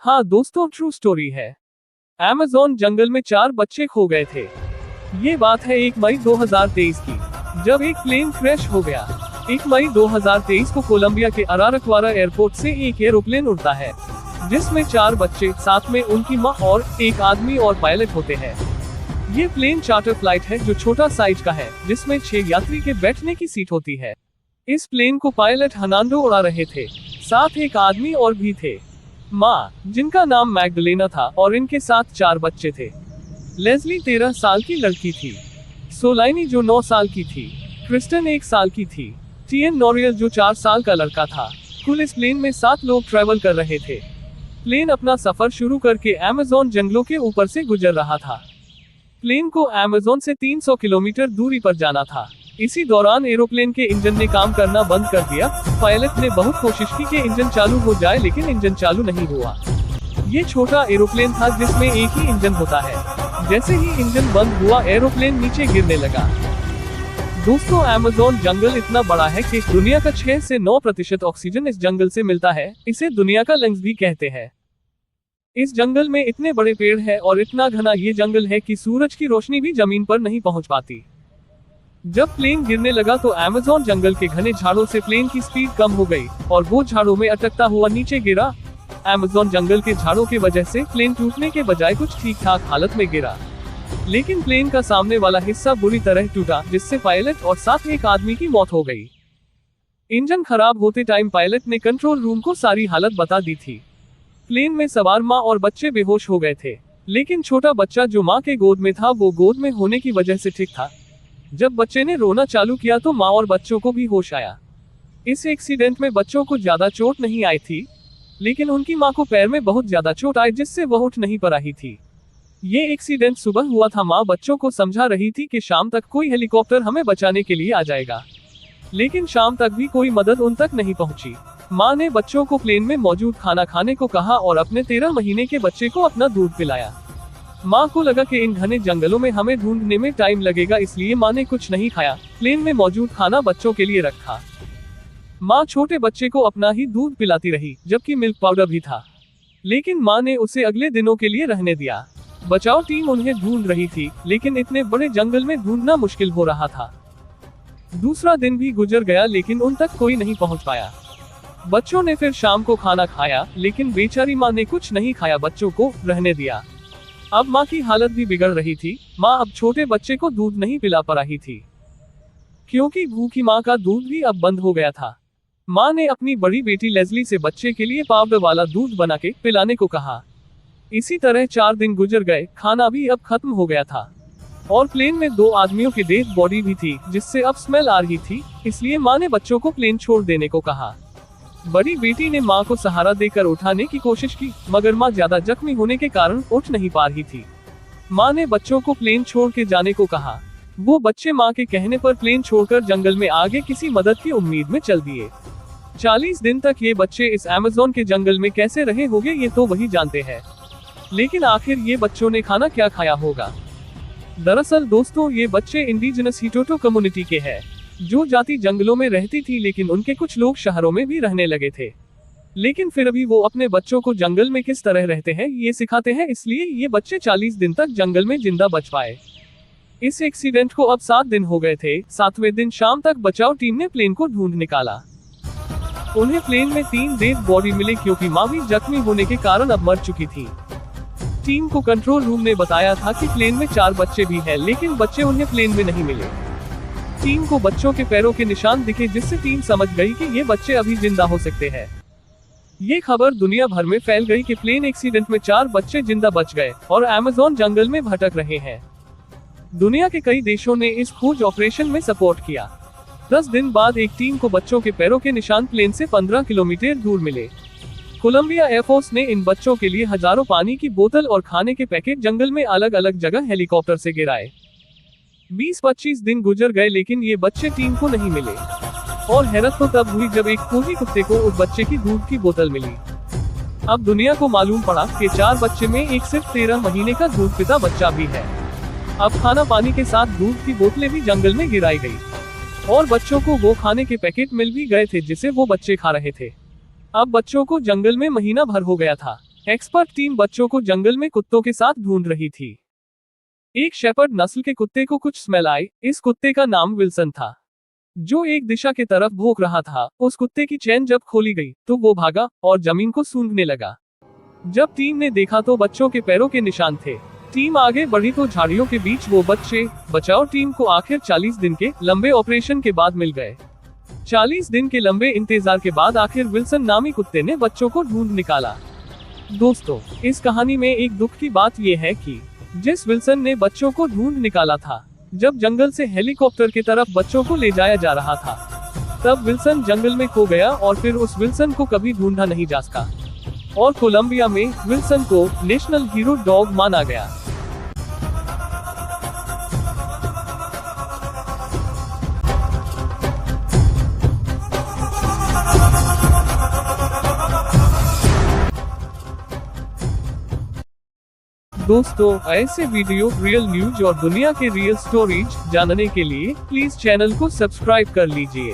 हाँ दोस्तों, true story है। अमेज़न जंगल में 4 बच्चे खो गए थे। ये बात है 1 मई 2023 की, जब एक प्लेन क्रैश हो गया। 1 मई 2023 को कोलंबिया के अरारक्वारा एयरपोर्ट से एक एरोप्लेन उड़ता है, जिसमें 4 बच्चे, साथ में उनकी मां और एक आदमी और पायलट होते हैं। ये प्लेन चार्टर फ्लाइट है जो छोटा साइज का है, जिसमें 6 यात्री के बैठने की सीट होती है। इस प्लेन को पायलट हर्नांडो उड़ा रहे थे, साथ एक आदमी और भी थे। माँ, जिनका नाम मैग्डलेना था, और इनके साथ 4 बच्चे थे। लेस्ली 13 साल की लड़की थी, सोलाइनी जो 9 साल की थी, क्रिस्टन 1 साल की थी, टीएन नोरियल जो 4 साल का लड़का था। कुल इस प्लेन में 7 लोग ट्रैवल कर रहे थे। प्लेन अपना सफर शुरू करके अमेज़न जंगलों के ऊपर से गुजर रहा था। प्लेन को अमेज़न से 300 किलोमीटर दूरी पर जाना था। इसी दौरान एरोप्लेन के इंजन ने काम करना बंद कर दिया। पायलट ने बहुत कोशिश की कि इंजन चालू हो जाए, लेकिन इंजन चालू नहीं हुआ। ये छोटा एरोप्लेन था जिसमें एक ही इंजन होता है। जैसे ही इंजन बंद हुआ, एरोप्लेन नीचे गिरने लगा। दोस्तों, अमेज़न जंगल इतना बड़ा है कि दुनिया का 6 से 9% ऑक्सीजन इस जंगल से मिलता है। इसे दुनिया का लंग्स भी कहते हैं। इस जंगल में इतने बड़े पेड़ है और इतना घना ये जंगल है कि सूरज की रोशनी भी जमीन पर नहीं पहुंच पाती। जब प्लेन गिरने लगा तो अमेज़न जंगल के घने झाड़ों से प्लेन की स्पीड कम हो गई और वो झाड़ों में अटकता हुआ नीचे गिरा। अमेज़न जंगल के झाड़ों की वजह से प्लेन टूटने के बजाय कुछ ठीक ठाक हालत में गिरा, लेकिन प्लेन का सामने वाला हिस्सा बुरी तरह टूटा, जिससे पायलट और साथ एक आदमी की मौत हो गई। इंजन खराब होते टाइम पायलट ने कंट्रोल रूम को सारी हालत बता दी थी। प्लेन में सवार माँ और बच्चे बेहोश हो गए थे, लेकिन छोटा बच्चा जो माँ के गोद में था वो गोद में होने की वजह से ठीक था। जब बच्चे ने रोना चालू किया तो माँ और बच्चों को भी होश आया। इस एक्सीडेंट में बच्चों को ज्यादा चोट नहीं आई थी, लेकिन उनकी माँ को पैर में बहुत ज्यादा चोट आई, जिससे वह उठ नहीं पा रही थी। ये एक्सीडेंट सुबह हुआ था। माँ बच्चों को समझा रही थी कि शाम तक कोई हेलीकॉप्टर हमें बचाने के लिए आ जाएगा, लेकिन शाम तक भी कोई मदद उन तक नहीं पहुंची। माँ ने बच्चों को प्लेन में मौजूद खाना खाने को कहा और अपने 13 महीने के बच्चे को अपना दूध पिलाया। माँ को लगा कि इन घने जंगलों में हमें ढूंढने में टाइम लगेगा, इसलिए माँ ने कुछ नहीं खाया। प्लेन में मौजूद खाना बच्चों के लिए रखा। माँ छोटे बच्चे को अपना ही दूध पिलाती रही, जबकि मिल्क पाउडर भी था, लेकिन माँ ने उसे अगले दिनों के लिए रहने दिया। बचाव टीम उन्हें ढूंढ रही थी, लेकिन इतने बड़े जंगल में ढूंढना मुश्किल हो रहा था। दूसरा दिन भी गुजर गया, लेकिन उन तक कोई नहीं पहुँच पाया। बच्चों ने फिर शाम को खाना खाया, लेकिन बेचारी माँ ने कुछ नहीं खाया, बच्चों को रहने दिया। अब माँ की हालत भी बिगड़ रही थी। माँ अब छोटे बच्चे को दूध नहीं पिला पा रही थी, क्योंकि भूखी माँ का दूध भी अब बंद हो गया था। माँ ने अपनी बड़ी बेटी लेस्ली से बच्चे के लिए पाउडर वाला दूध बना के पिलाने को कहा। इसी तरह 4 दिन गुजर गए। खाना भी अब खत्म हो गया था और प्लेन में 2 आदमियों की डेड बॉडी भी थी, जिससे अब स्मेल आ रही थी। इसलिए माँ ने बच्चों को प्लेन छोड़ देने को कहा। बड़ी बेटी ने माँ को सहारा देकर उठाने की कोशिश की, मगर माँ ज्यादा जख्मी होने के कारण उठ नहीं पा रही थी। माँ ने बच्चों को प्लेन छोड़ के जाने को कहा। वो बच्चे माँ के कहने पर प्लेन छोड़कर जंगल में आगे किसी मदद की उम्मीद में चल दिए। 40 दिन तक ये बच्चे इस अमेज़न के जंगल में कैसे रहे होंगे, ये तो वही जानते हैं। लेकिन आखिर ये बच्चों ने खाना क्या खाया होगा? दरअसल दोस्तों, ये बच्चे इंडिजिनस हिटोटो कम्युनिटी के हैं, जो जाति जंगलों में रहती थी, लेकिन उनके कुछ लोग शहरों में भी रहने लगे थे। लेकिन फिर भी वो अपने बच्चों को जंगल में किस तरह रहते हैं ये सिखाते हैं, इसलिए ये बच्चे 40 दिन तक जंगल में जिंदा बच पाए। इस एक्सीडेंट को अब 7 दिन हो गए थे। 7वें दिन शाम तक बचाव टीम ने प्लेन को ढूंढ निकाला। उन्हें प्लेन में 3 डेड बॉडी मिले, क्योंकि माँ भी जख्मी होने के कारण अब मर चुकी थी। टीम को कंट्रोल रूम ने बताया था कि प्लेन में 4 बच्चे भी हैं, लेकिन बच्चे उन्हें प्लेन में नहीं मिले। टीम को बच्चों के पैरों के निशान दिखे, जिससे टीम समझ गई कि ये बच्चे अभी जिंदा हो सकते हैं। ये खबर दुनिया भर में फैल गई कि प्लेन एक्सीडेंट में 4 बच्चे जिंदा बच गए और अमेज़न जंगल में भटक रहे हैं। दुनिया के कई देशों ने इस खोज ऑपरेशन में सपोर्ट किया। 10 दिन बाद एक टीम को बच्चों के पैरों के निशान प्लेन से 15 किलोमीटर दूर मिले। कोलंबिया एयरफोर्स ने इन बच्चों के लिए हजारों पानी की बोतल और खाने के पैकेट जंगल में अलग अलग जगह हेलीकॉप्टर से गिराए। 20-25 दिन गुजर गए, लेकिन ये बच्चे टीम को नहीं मिले। और हैरत तो तब हुई जब एक कोही कुत्ते को उस बच्चे की दूध की बोतल मिली। अब दुनिया को मालूम पड़ा कि 4 बच्चे में एक सिर्फ 13 महीने का दूध पिता बच्चा भी है। अब खाना पानी के साथ दूध की बोतलें भी जंगल में गिराई गई और बच्चों को वो खाने के पैकेट मिल भी गए थे जिसे वो बच्चे खा रहे थे। अब बच्चों को जंगल में महीना भर हो गया था। एक्सपर्ट टीम बच्चों को जंगल में कुत्तों के साथ ढूंढ रही थी। एक शेपर्ड नस्ल के कुत्ते को कुछ स्मेल आई। इस कुत्ते का नाम विल्सन था, जो एक दिशा की तरफ भौंक रहा था। उस कुत्ते की चेन जब खोली गई तो वो भागा और जमीन को सूंघने लगा। जब टीम ने देखा तो बच्चों के पैरों के निशान थे। टीम आगे बढ़ी तो झाड़ियों के बीच वो बच्चे बचाव टीम को आखिर 40 दिन के लंबे ऑपरेशन के बाद मिल गए। 40 दिन के लंबे इंतजार के बाद आखिर विल्सन नामी कुत्ते ने बच्चों को ढूंढ निकाला। दोस्तों, इस कहानी में एक दुख की बात यह है कि जिस विल्सन ने बच्चों को ढूंढ निकाला था, जब जंगल से हेलीकॉप्टर की तरफ बच्चों को ले जाया जा रहा था, तब विल्सन जंगल में खो गया और फिर उस विल्सन को कभी ढूंढा नहीं जा सका और कोलंबिया में विल्सन को नेशनल हीरो डॉग माना गया। दोस्तों, ऐसे वीडियो, रियल न्यूज और दुनिया के रियल स्टोरीज जानने के लिए प्लीज चैनल को सब्सक्राइब कर लीजिए।